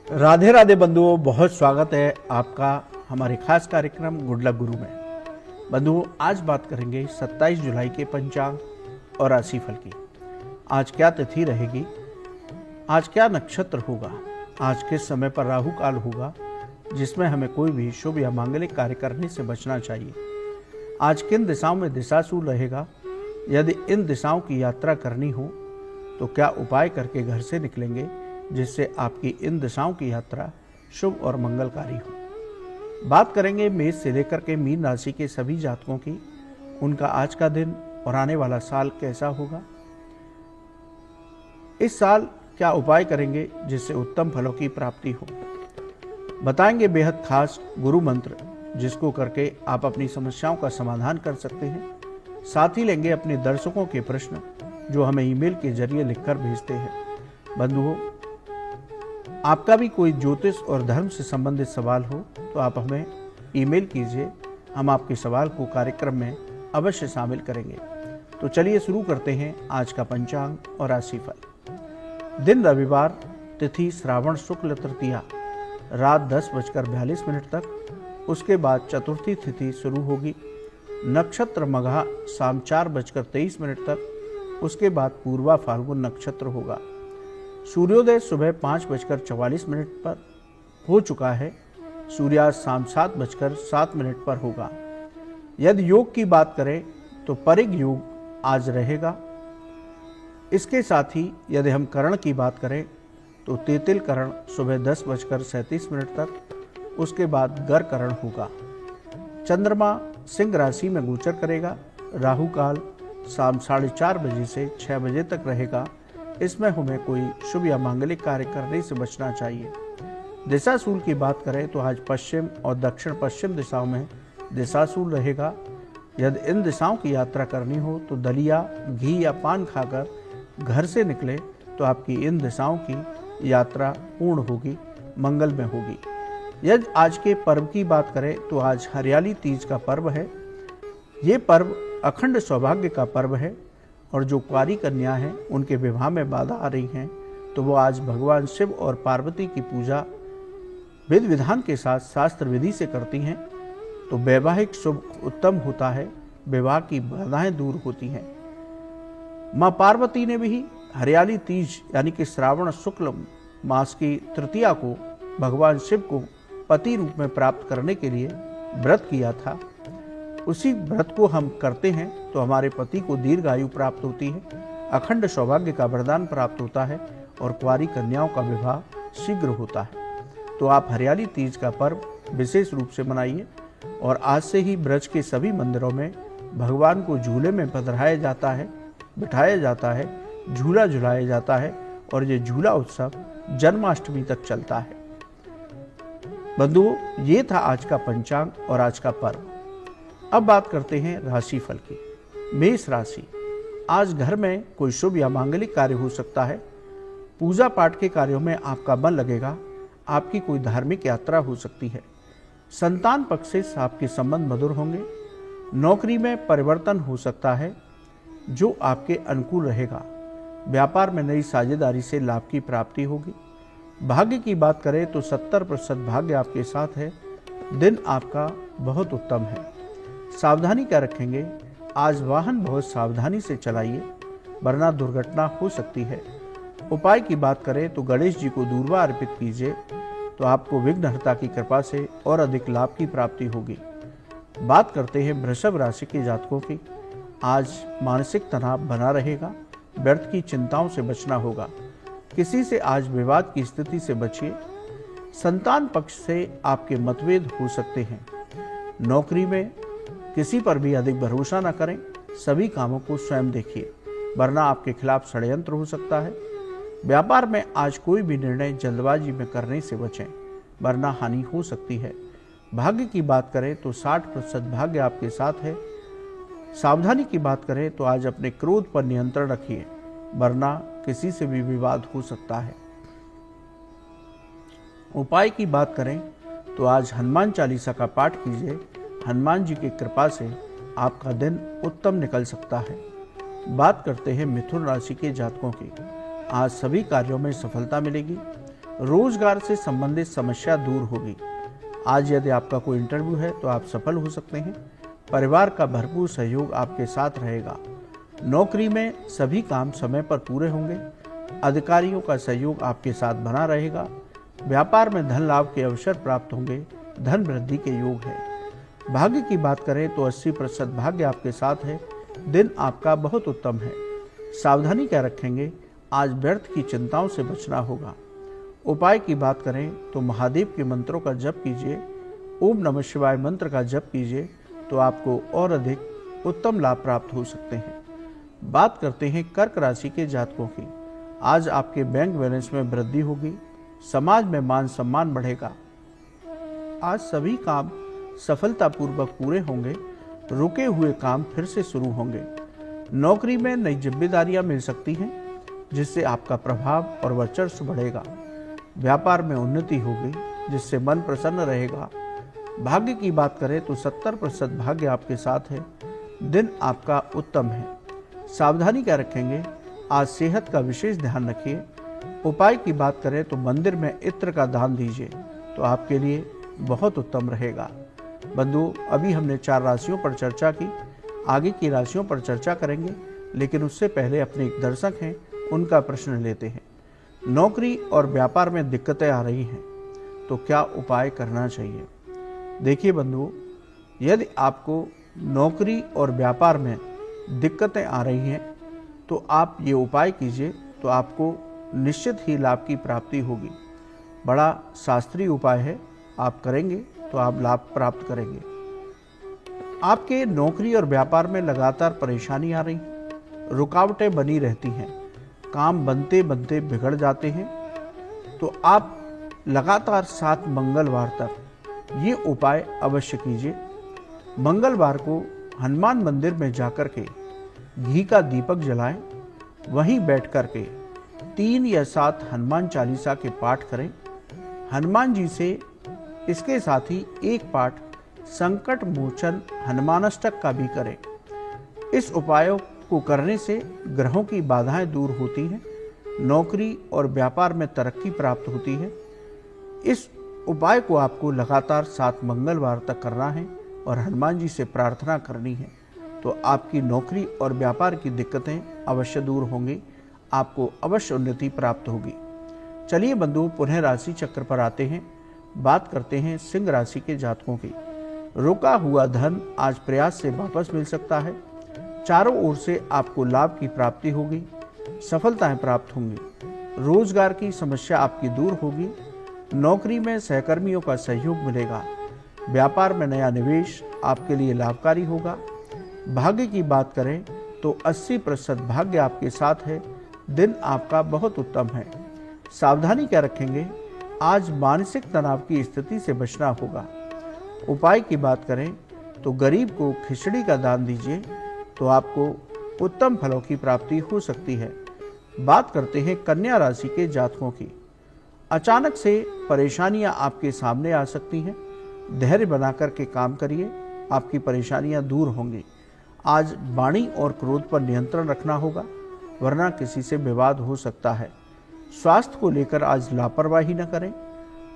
राधे राधे बंधुओं, बहुत स्वागत है आपका हमारे खास कार्यक्रम गुड लक गुरु में। बंधुओं, आज बात करेंगे 27 जुलाई के पंचांग और राशिफल की। आज क्या तिथि रहेगी, आज क्या नक्षत्र होगा, आज किस समय पर राहु काल होगा जिसमें हमें कोई भी शुभ या मांगलिक कार्य करने से बचना चाहिए। आज किन दिशाओं में दिशाशूल रहेगा, यदि इन दिशाओं की यात्रा करनी हो तो क्या उपाय करके घर से निकलेंगे जिससे आपकी इन दिशाओं की यात्रा शुभ और मंगलकारी हो। बात करेंगे मेष से लेकर के मीन राशि के सभी जातकों की, उनका आज का दिन और आने वाला साल कैसा होगा। इस साल क्या उपाय करेंगे जिससे उत्तम फलों की प्राप्ति हो। बताएंगे बेहद खास गुरु मंत्र जिसको करके आप अपनी समस्याओं का समाधान कर सकते हैं। साथ ही लेंगे अपने दर्शकों के प्रश्न जो हमें ईमेल के जरिए लिखकर भेजते हैं। बंधुओं, आपका भी कोई ज्योतिष और धर्म से संबंधित सवाल हो तो आप हमें ईमेल कीजिए, हम आपके सवाल को कार्यक्रम में अवश्य शामिल करेंगे। तो चलिए शुरू करते हैं आज का पंचांग और राशिफल। दिन रविवार, तिथि श्रावण शुक्ल तृतीया रात 10:42 तक, उसके बाद चतुर्थी तिथि शुरू होगी। नक्षत्र मघा शाम 4:23 तक, उसके बाद पूर्वा फाल्गुन नक्षत्र होगा। सूर्योदय सुबह 5:44 पर हो चुका है। सूर्यास्त शाम 7:07 पर होगा। यदि योग की बात करें तो परिग योग आज रहेगा। इसके साथ ही यदि हम करण की बात करें तो तेतिल करण सुबह 10:37 तक, उसके बाद गर करण होगा। चंद्रमा सिंह राशि में गोचर करेगा। राहु काल शाम 4:30 बजे से 6 बजे तक रहेगा। इसमें हमें कोई शुभ या मांगलिक कार्य करने से बचना चाहिए। दिशाशूल की बात करें तो आज पश्चिम और दक्षिण पश्चिम दिशाओं में दिशाशूल रहेगा। यदि इन दिशाओं की यात्रा करनी हो तो दलिया, घी या पान खाकर घर से निकले तो आपकी इन दिशाओं की यात्रा पूर्ण होगी, मंगल में होगी। यदि आज के पर्व की बात करें तो आज हरियाली तीज का पर्व है। ये पर्व अखंड सौभाग्य का पर्व है और जो कुंवारी कन्या हैं उनके विवाह में बाधा आ रही हैं तो वो आज भगवान शिव और पार्वती की पूजा विधि विधान के साथ शास्त्र विधि से करती हैं तो वैवाहिक शुभ उत्तम होता है, विवाह की बाधाएं दूर होती हैं। माँ पार्वती ने भी हरियाली तीज यानी कि श्रावण शुक्ल मास की तृतीया को भगवान शिव को पति रूप में प्राप्त करने के लिए व्रत किया था। उसी व्रत को हम करते हैं तो हमारे पति को दीर्घायु प्राप्त होती है, अखंड सौभाग्य का वरदान प्राप्त होता है और कुंवारी कन्याओं का विवाह शीघ्र होता है। तो आप हरियाली तीज का पर्व विशेष रूप से मनाइए और आज से ही ब्रज के सभी मंदिरों में भगवान को झूले में पधराया जाता है, बिठाया जाता है, झूला झुलाया जाता है और ये झूला उत्सव जन्माष्टमी तक चलता है। बंधुओं, ये था आज का पंचांग और आज का पर्व। अब बात करते हैं राशिफल की। मेष राशि, आज घर में कोई शुभ या मांगलिक कार्य हो सकता है। पूजा पाठ के कार्यों में आपका मन लगेगा। आपकी कोई धार्मिक यात्रा हो सकती है। संतान पक्ष से आपके संबंध मधुर होंगे। नौकरी में परिवर्तन हो सकता है जो आपके अनुकूल रहेगा। व्यापार में नई साझेदारी से लाभ की प्राप्ति होगी। भाग्य की बात करें तो 70% भाग्य आपके साथ है। दिन आपका बहुत उत्तम है। सावधानी क्या रखेंगे, आज वाहन बहुत सावधानी से चलाइए वरना दुर्घटना हो सकती है। उपाय की बात करें तो गणेश जी को दूर्वा अर्पित कीजिए तो आपको विघ्नहर्ता की कृपा से और अधिक लाभ की प्राप्ति होगी। बात करते हैं वृषभ राशि के जातकों की। आज मानसिक तनाव बना रहेगा। व्यर्थ की चिंताओं से बचना होगा। किसी से आज विवाद की स्थिति से बचिए। संतान पक्ष से आपके मतभेद हो सकते हैं। नौकरी में किसी पर भी अधिक भरोसा न करें। सभी कामों को स्वयं देखिए वरना आपके खिलाफ षड्यंत्र हो सकता है। व्यापार में आज कोई भी निर्णय जल्दबाजी में करने से बचें वरना हानि हो सकती है। भाग्य की बात करें तो 60% भाग्य आपके साथ है। सावधानी की बात करें तो आज अपने क्रोध पर नियंत्रण रखिए वरना किसी से भी विवाद हो सकता है। उपाय की बात करें तो आज हनुमान चालीसा का पाठ कीजिए। हनुमान जी की कृपा से आपका दिन उत्तम निकल सकता है। बात करते हैं मिथुन राशि के जातकों की। आज सभी कार्यों में सफलता मिलेगी। रोजगार से संबंधित समस्या दूर होगी। आज यदि आपका कोई इंटरव्यू है तो आप सफल हो सकते हैं। परिवार का भरपूर सहयोग आपके साथ रहेगा। नौकरी में सभी काम समय पर पूरे होंगे। अधिकारियों का सहयोग आपके साथ बना रहेगा। व्यापार में धन लाभ के अवसर प्राप्त होंगे। धन वृद्धि के योग है। भाग्य की बात करें तो 80% भाग्य आपके साथ है। दिन आपका बहुत उत्तम है। सावधानी क्या रखेंगे? आज व्यर्थ की चिंताओं से बचना होगा। उपाय की बात करें तो महादेव के मंत्रों का जप कीजिए। ओम नमः शिवाय मंत्र का जप कीजिए तो आपको और अधिक उत्तम लाभ प्राप्त हो सकते हैं। बात करते हैं कर्क राशि के जातकों की। आज आपके बैंक बैलेंस में वृद्धि होगी। समाज में मान सम्मान बढ़ेगा। आज सभी काम सफलतापूर्वक पूरे होंगे। रुके हुए काम फिर से शुरू होंगे। नौकरी में नई जिम्मेदारियां मिल सकती हैं, जिससे आपका प्रभाव और वर्चस्व बढ़ेगा। व्यापार में उन्नति होगी, जिससे मन प्रसन्न रहेगा। भाग्य की बात करें तो 70% भाग्य आपके साथ है। दिन आपका उत्तम है। सावधानी क्या रखेंगे? आज सेहत का विशेष ध्यान रखिए। उपाय की बात करें तो मंदिर में इत्र का दान दीजिए तो आपके लिए बहुत उत्तम रहेगा। बंधुओं, अभी हमने 4 राशियों पर चर्चा की। आगे की राशियों पर चर्चा करेंगे, लेकिन उससे पहले अपने एक दर्शक हैं, उनका प्रश्न लेते हैं। नौकरी और व्यापार में दिक्कतें आ रही हैं, तो क्या उपाय करना चाहिए? देखिए बंधुओं, यदि आपको नौकरी और व्यापार में दिक्कतें आ रही हैं तो आप ये उपाय कीजिए तो आपको निश्चित ही लाभ की प्राप्ति होगी। बड़ा शास्त्रीय उपाय है। आप करेंगे तो आप लाभ प्राप्त करेंगे। आपके नौकरी और व्यापार में लगातार परेशानी आ रही, रुकावटें बनी रहती हैं, काम बनते बनते बिगड़ जाते हैं, तो आप लगातार 7 मंगलवार तक ये उपाय अवश्य कीजिए। मंगलवार को हनुमान मंदिर में जाकर के घी का दीपक जलाएं। वहीं बैठ कर के 3 या 7 हनुमान चालीसा के पाठ करें। हनुमान जी से इसके साथ ही एक पाठ संकट मोचन हनुमानष्टक का भी करें। इस उपायों को करने से ग्रहों की बाधाएं दूर होती हैं। नौकरी और व्यापार में तरक्की प्राप्त होती है। इस उपाय को आपको लगातार 7 मंगलवार तक करना है और हनुमान जी से प्रार्थना करनी है, तो आपकी नौकरी और व्यापार की दिक्कतें अवश्य दूर होंगी। आपको अवश्य उन्नति प्राप्त होगी। चलिए बंधु, पुनः राशि चक्र पर आते हैं। बात करते हैं सिंह राशि के जातकों की। रुका हुआ धन आज प्रयास से वापस मिल सकता है। चारों ओर से आपको लाभ की प्राप्ति होगी। सफलताएं प्राप्त होंगी। रोजगार की समस्या आपकी दूर होगी। नौकरी में सहकर्मियों का सहयोग मिलेगा। व्यापार में नया निवेश आपके लिए लाभकारी होगा। भाग्य की बात करें तो 80% भाग्य आपके साथ है। दिन आपका बहुत उत्तम है। सावधानी क्या रखेंगे? आज मानसिक तनाव की स्थिति से बचना होगा। उपाय की बात करें तो गरीब को खिचड़ी का दान दीजिए तो आपको उत्तम फलों की प्राप्ति हो सकती है। बात करते हैं कन्या राशि के जातकों की। अचानक से परेशानियां आपके सामने आ सकती हैं। धैर्य बनाकर के काम करिए, आपकी परेशानियां दूर होंगी। आज वाणी और क्रोध पर नियंत्रण रखना होगा, वरना किसी से विवाद हो सकता है। स्वास्थ्य को लेकर आज लापरवाही न करें।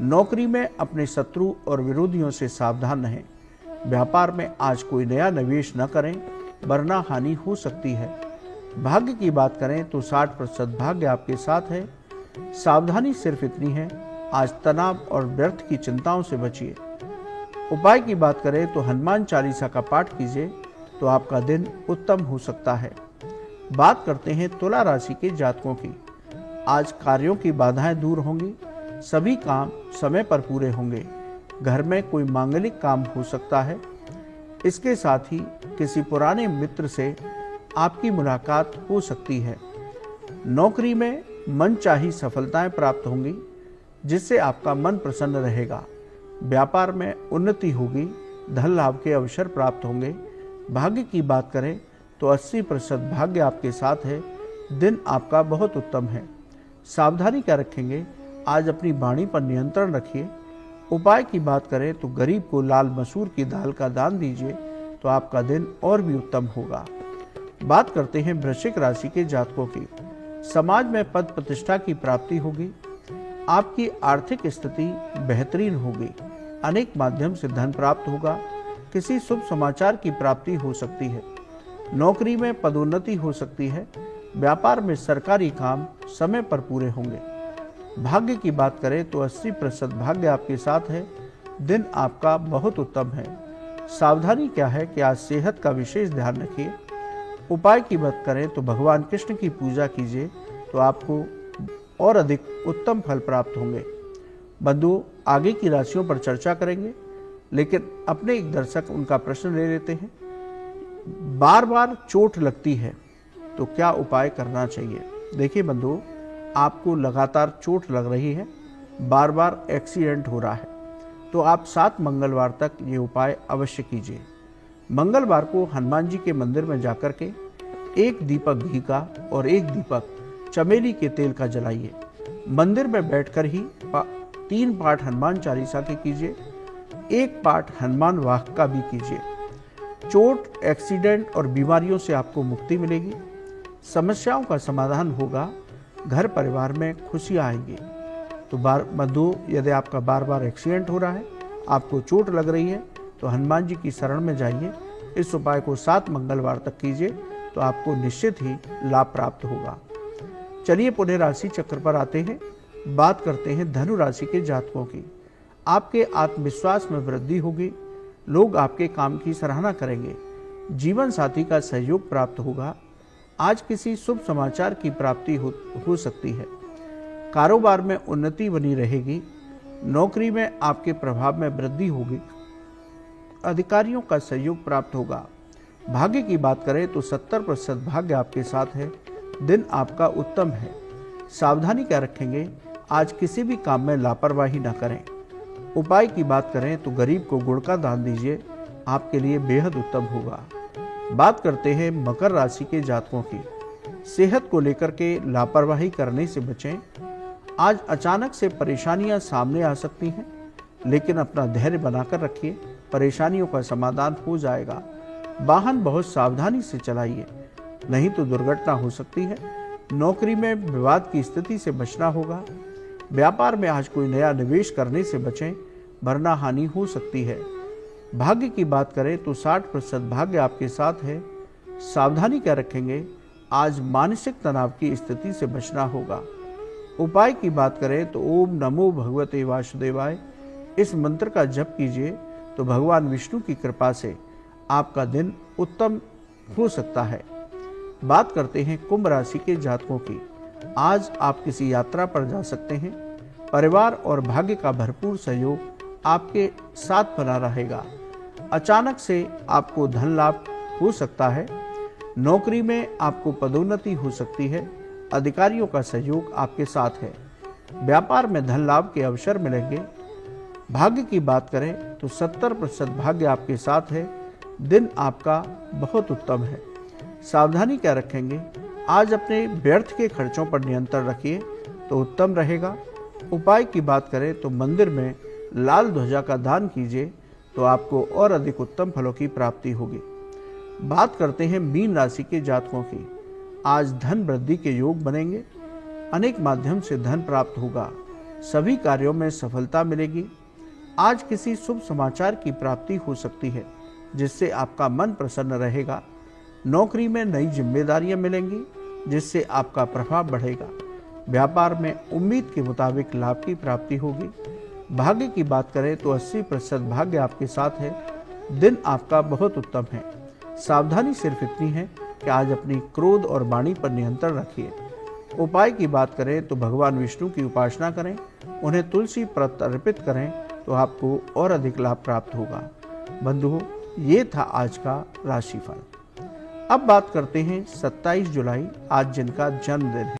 नौकरी में अपने शत्रु और विरोधियों से सावधान रहें। व्यापार में आज कोई नया निवेश न करें, वरना हानि हो सकती है। भाग्य की बात करें तो 60% भाग्य आपके साथ है। सावधानी सिर्फ इतनी है, आज तनाव और व्यर्थ की चिंताओं से बचिए। उपाय की बात करें तो हनुमान चालीसा का पाठ कीजिए तो आपका दिन उत्तम हो सकता है। बात करते हैं तुला राशि के जातकों की। आज कार्यों की बाधाएं दूर होंगी। सभी काम समय पर पूरे होंगे। घर में कोई मांगलिक काम हो सकता है। इसके साथ ही किसी पुराने मित्र से आपकी मुलाकात हो सकती है। नौकरी में मनचाही सफलताएं प्राप्त होंगी, जिससे आपका मन प्रसन्न रहेगा। व्यापार में उन्नति होगी। धन लाभ के अवसर प्राप्त होंगे। भाग्य की बात करें तो 80% भाग्य आपके साथ है। दिन आपका बहुत उत्तम है। सावधानी क्या रखेंगे? आज अपनी वाणी पर नियंत्रण रखिए। उपाय की बात करें तो गरीब को लाल मसूर की दाल का दान दीजिए तो आपका दिन और भी उत्तम होगा। बात करते हैं वृश्चिक राशि के जातकों की। समाज में पद प्रतिष्ठा की प्राप्ति होगी। आपकी आर्थिक स्थिति बेहतरीन होगी। अनेक माध्यम से धन प्राप्त होगा। किसी शुभ समाचार की प्राप्ति हो सकती है। नौकरी में पदोन्नति हो सकती है। व्यापार में सरकारी काम समय पर पूरे होंगे। भाग्य की बात करें तो 80% भाग्य आपके साथ है। दिन आपका बहुत उत्तम है। सावधानी क्या है कि आज सेहत का विशेष ध्यान रखिए। उपाय की बात करें तो भगवान कृष्ण की पूजा कीजिए तो आपको और अधिक उत्तम फल प्राप्त होंगे। बंधुओं, आगे की राशियों पर चर्चा करेंगे, लेकिन अपने एक दर्शक उनका प्रश्न ले लेते हैं। बार बार चोट लगती है तो क्या उपाय करना चाहिए? देखिए बंधुओं, आपको लगातार चोट लग रही है, बार बार एक्सीडेंट हो रहा है, तो आप 7 मंगलवार तक ये उपाय अवश्य कीजिए। मंगलवार को हनुमान जी के मंदिर में जाकर के 1 दीपक घी का और 1 दीपक चमेली के तेल का जलाइए। मंदिर में बैठकर ही 3 पाठ हनुमान चालीसा के कीजिए, 1 पाठ हनुमान वाक का भी कीजिए। चोट, एक्सीडेंट और बीमारियों से आपको मुक्ति मिलेगी। समस्याओं का समाधान होगा। घर परिवार में खुशियां आएंगी। तो बंधुओं, यदि आपका बार बार एक्सीडेंट हो रहा है, आपको चोट लग रही है, तो हनुमान जी की शरण में जाइए। इस उपाय को 7 मंगलवार तक कीजिए तो आपको निश्चित ही लाभ प्राप्त होगा। चलिए पुनः राशि चक्र पर आते हैं। बात करते हैं धनु राशि के जातकों की। आपके आत्मविश्वास में वृद्धि होगी। लोग आपके काम की सराहना करेंगे। जीवन साथी का सहयोग प्राप्त होगा। आज किसी शुभ समाचार की प्राप्ति हो सकती है। कारोबार में उन्नति बनी रहेगी। नौकरी में आपके प्रभाव में वृद्धि होगी। अधिकारियों का सहयोग प्राप्त होगा। भाग्य की बात करें तो 70% भाग्य आपके साथ है। दिन आपका उत्तम है। सावधानी क्या रखेंगे? आज किसी भी काम में लापरवाही न करें। उपाय की बात करें तो गरीब को गुड़ का दान दीजिए, आपके लिए बेहद उत्तम होगा। बात करते हैं मकर राशि के जातकों की। सेहत को लेकर के लापरवाही करने से बचें। आज अचानक से परेशानियां सामने आ सकती हैं, लेकिन अपना धैर्य बनाकर रखिए। परेशानियों का समाधान हो जाएगा। वाहन बहुत सावधानी से चलाइए, नहीं तो दुर्घटना हो सकती है। नौकरी में विवाद की स्थिति से बचना होगा। व्यापार में आज कोई नया निवेश करने से बचें, वरना हानि हो सकती है। भाग्य की बात करें तो 60% भाग्य आपके साथ है। सावधानी क्या रखेंगे? आज मानसिक तनाव की स्थिति से बचना होगा। उपाय की बात करें तो ओम नमो भगवते वासुदेवाय, इस मंत्र का जप कीजिए तो भगवान विष्णु की कृपा से आपका दिन उत्तम हो सकता है। बात करते हैं कुंभ राशि के जातकों की। आज आप किसी यात्रा पर जा सकते हैं। परिवार और भाग्य का भरपूर सहयोग आपके साथ बना रहेगा। अचानक से आपको धन लाभ हो सकता है। नौकरी में आपको पदोन्नति हो सकती है। अधिकारियों का सहयोग आपके साथ है। व्यापार में धन लाभ के अवसर मिलेंगे। भाग्य की बात करें तो 70% भाग्य आपके साथ है। दिन आपका बहुत उत्तम है। सावधानी क्या रखेंगे? आज अपने व्यर्थ के खर्चों पर नियंत्रण रखिए तो उत्तम रहेगा। उपाय की बात करें तो मंदिर में लाल ध्वजा का दान कीजिए तो आपको और अधिक उत्तम फलों की प्राप्ति होगी। बात करते हैं मीन राशि के जातकों की। आज धन वृद्धि के योग बनेंगे। अनेक माध्यम से धन प्राप्त होगा। सभी कार्यों में सफलता मिलेगी। आज किसी शुभ समाचार की प्राप्ति हो सकती है, जिससे आपका मन प्रसन्न रहेगा। नौकरी में नई जिम्मेदारियां मिलेंगी, जिससे आपका प्रभाव बढ़ेगा। व्यापार में उम्मीद के मुताबिक लाभ की प्राप्ति होगी। भाग्य की बात करें तो 80% भाग्य आपके साथ है। दिन आपका बहुत उत्तम है। सावधानी सिर्फ इतनी है कि आज अपनी क्रोध और वाणी पर नियंत्रण रखिए। उपाय की बात करें तो भगवान विष्णु की उपासना करें, उन्हें तुलसी पत्र अर्पित करें तो आपको और अधिक लाभ प्राप्त होगा। बंधुओं, ये था आज का राशिफल। अब बात करते हैं 27 जुलाई, आज जिनका जन्मदिन है।